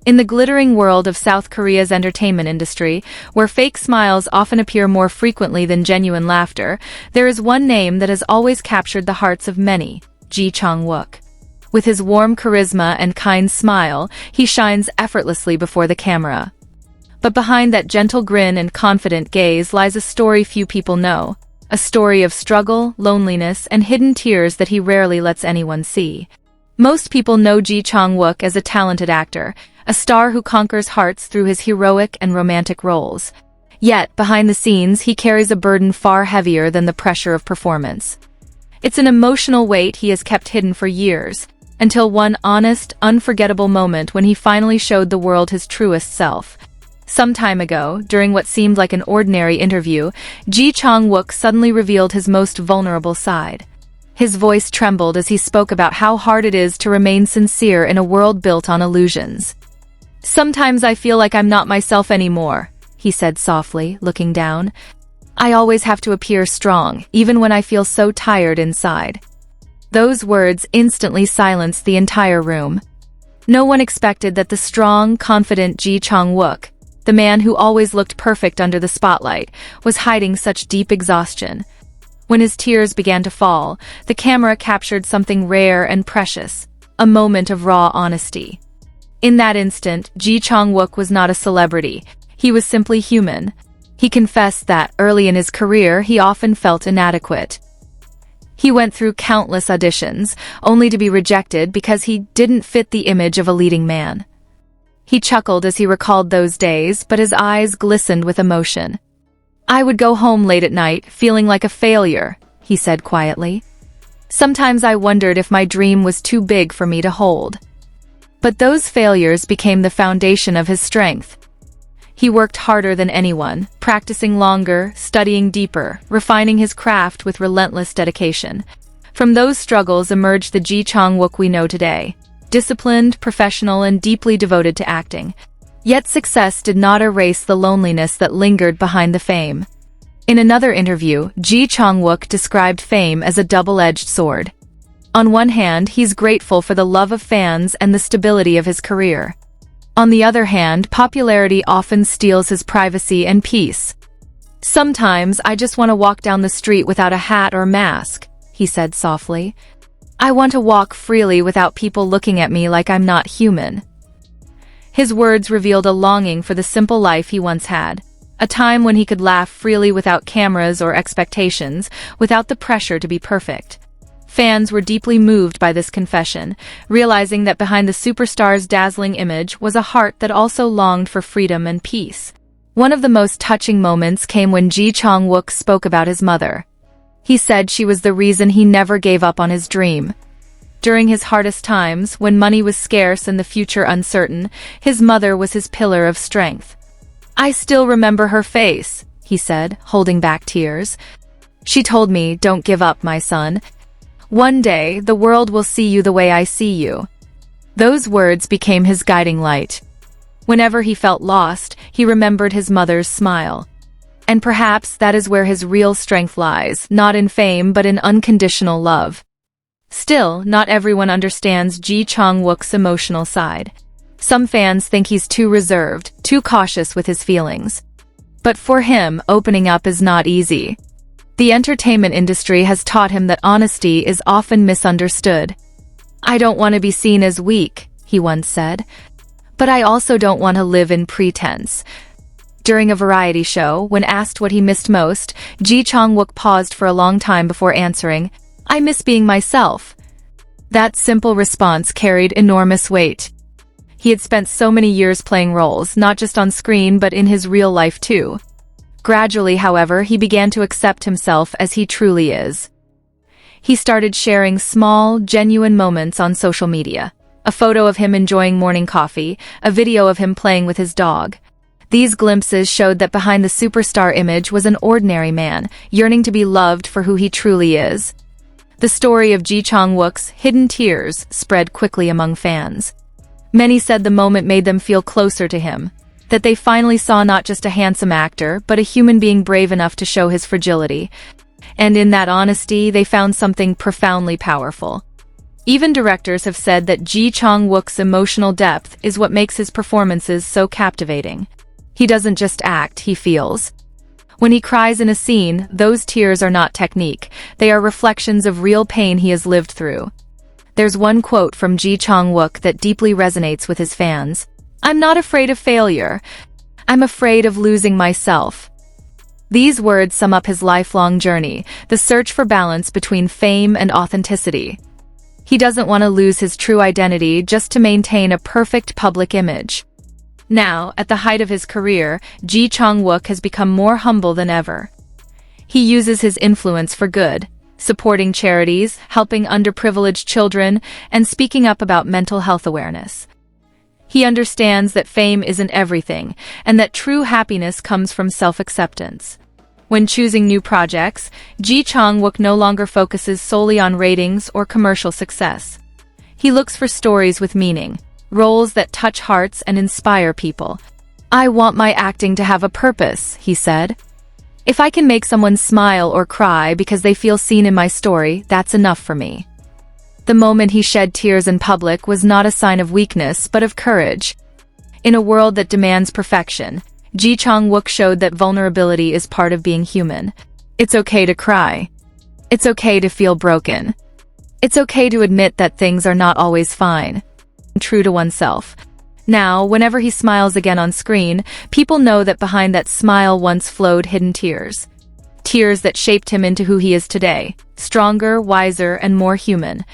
In the glittering world of South Korea's entertainment industry, where fake smiles often appear more frequently than genuine laughter, there is one name that has always captured the hearts of many: Ji Chang Wook. With his warm charisma and kind smile, he shines effortlessly before the camera. But behind that gentle grin and confident gaze lies a story few people know. A story of struggle, loneliness, and hidden tears that he rarely lets anyone see. Most people know Ji Chang Wook as a talented actor, a star who conquers hearts through his heroic and romantic roles. Yet, behind the scenes, he carries a burden far heavier than the pressure of performance. It's an emotional weight he has kept hidden for years, until one honest, unforgettable moment when he finally showed the world his truest self. Some time ago, during what seemed like an ordinary interview, Ji Chang Wook suddenly revealed his most vulnerable side. His voice trembled as he spoke about how hard it is to remain sincere in a world built on illusions. "Sometimes I feel like I'm not myself anymore," he said softly, looking down. "I always have to appear strong, even when I feel so tired inside." Those words instantly silenced the entire room. No one expected that the strong, confident Ji Chang Wook, the man who always looked perfect under the spotlight, was hiding such deep exhaustion. When his tears began to fall, the camera captured something rare and precious, a moment of raw honesty. In that instant, Ji Chang Wook was not a celebrity. He was simply human. He confessed that, early in his career, he often felt inadequate. He went through countless auditions, only to be rejected because he didn't fit the image of a leading man. He chuckled as he recalled those days, but his eyes glistened with emotion. "I would go home late at night, feeling like a failure," he said quietly. "Sometimes I wondered if my dream was too big for me to hold." But those failures became the foundation of his strength. He worked harder than anyone, practicing longer, studying deeper, refining his craft with relentless dedication. From those struggles emerged the Ji Chang Wook we know today, disciplined, professional, and deeply devoted to acting. Yet success did not erase the loneliness that lingered behind the fame. In another interview, Ji Chang Wook described fame as a double-edged sword. On one hand, he's grateful for the love of fans and the stability of his career. On the other hand, popularity often steals his privacy and peace. "Sometimes I just want to walk down the street without a hat or mask," he said softly. "I want to walk freely without people looking at me like I'm not human." His words revealed a longing for the simple life he once had, a time when he could laugh freely without cameras or expectations, without the pressure to be perfect. Fans were deeply moved by this confession, realizing that behind the superstar's dazzling image was a heart that also longed for freedom and peace. One of the most touching moments came when Ji Chang Wook spoke about his mother. He said she was the reason he never gave up on his dream. During his hardest times, when money was scarce and the future uncertain, his mother was his pillar of strength. "I still remember her face," he said, holding back tears. "She told me, 'Don't give up, my son. One day, the world will see you the way I see you.'" Those words became his guiding light. Whenever he felt lost, he remembered his mother's smile. And perhaps that is where his real strength lies, not in fame but in unconditional love. Still, not everyone understands Ji Chang Wook's emotional side. Some fans think he's too reserved, too cautious with his feelings. But for him, opening up is not easy. The entertainment industry has taught him that honesty is often misunderstood. "I don't want to be seen as weak," he once said. "But I also don't want to live in pretense." During a variety show, when asked what he missed most, Ji Chang Wook paused for a long time before answering, "I miss being myself." That simple response carried enormous weight. He had spent so many years playing roles, not just on screen but in his real life too. Gradually, however, he began to accept himself as he truly is. He started sharing small, genuine moments on social media. A photo of him enjoying morning coffee, a video of him playing with his dog. These glimpses showed that behind the superstar image was an ordinary man, yearning to be loved for who he truly is. The story of Ji Chang Wook's hidden tears spread quickly among fans. Many said the moment made them feel closer to him, that they finally saw not just a handsome actor, but a human being brave enough to show his fragility. And in that honesty, they found something profoundly powerful. Even directors have said that Ji Chang Wook's emotional depth is what makes his performances so captivating. He doesn't just act, he feels. When he cries in a scene, those tears are not technique, they are reflections of real pain he has lived through. There's one quote from Ji Chang Wook that deeply resonates with his fans. "I'm not afraid of failure. I'm afraid of losing myself." These words sum up his lifelong journey, the search for balance between fame and authenticity. He doesn't want to lose his true identity just to maintain a perfect public image. Now, at the height of his career, Ji Chang Wook has become more humble than ever. He uses his influence for good, supporting charities, helping underprivileged children, and speaking up about mental health awareness. He understands that fame isn't everything, and that true happiness comes from self-acceptance. When choosing new projects, Ji Chang Wook no longer focuses solely on ratings or commercial success. He looks for stories with meaning, roles that touch hearts and inspire people. "I want my acting to have a purpose," he said. "If I can make someone smile or cry because they feel seen in my story, that's enough for me." The moment he shed tears in public was not a sign of weakness, but of courage. In a world that demands perfection, Ji Chang Wook showed that vulnerability is part of being human. It's okay to cry. It's okay to feel broken. It's okay to admit that things are not always fine. True to oneself. Now, whenever he smiles again on screen, people know that behind that smile once flowed hidden tears. Tears that shaped him into who he is today, stronger, wiser, and more human.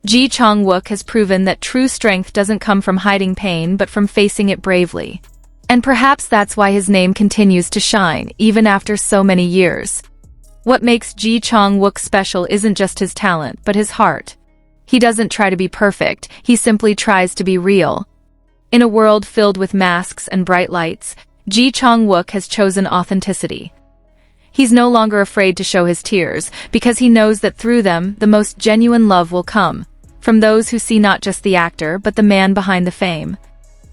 Ji Chang Wook has proven that true strength doesn't come from hiding pain but from facing it bravely. And perhaps that's why his name continues to shine, even after so many years. What makes Ji Chang Wook special isn't just his talent, but his heart. He doesn't try to be perfect, he simply tries to be real. In a world filled with masks and bright lights, Ji Chang Wook has chosen authenticity. He's no longer afraid to show his tears, because he knows that through them, the most genuine love will come, from those who see not just the actor, but the man behind the fame.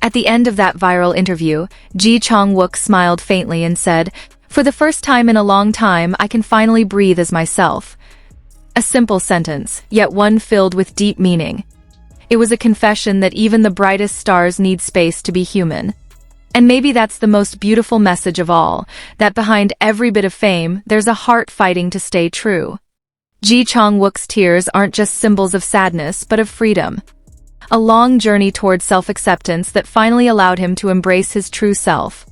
At the end of that viral interview, Ji Chang Wook smiled faintly and said, "For the first time in a long time, I can finally breathe as myself." A simple sentence, yet one filled with deep meaning. It was a confession that even the brightest stars need space to be human. And maybe that's the most beautiful message of all, that behind every bit of fame, there's a heart fighting to stay true. Ji Chang Wook's tears aren't just symbols of sadness, but of freedom. A long journey toward self-acceptance that finally allowed him to embrace his true self.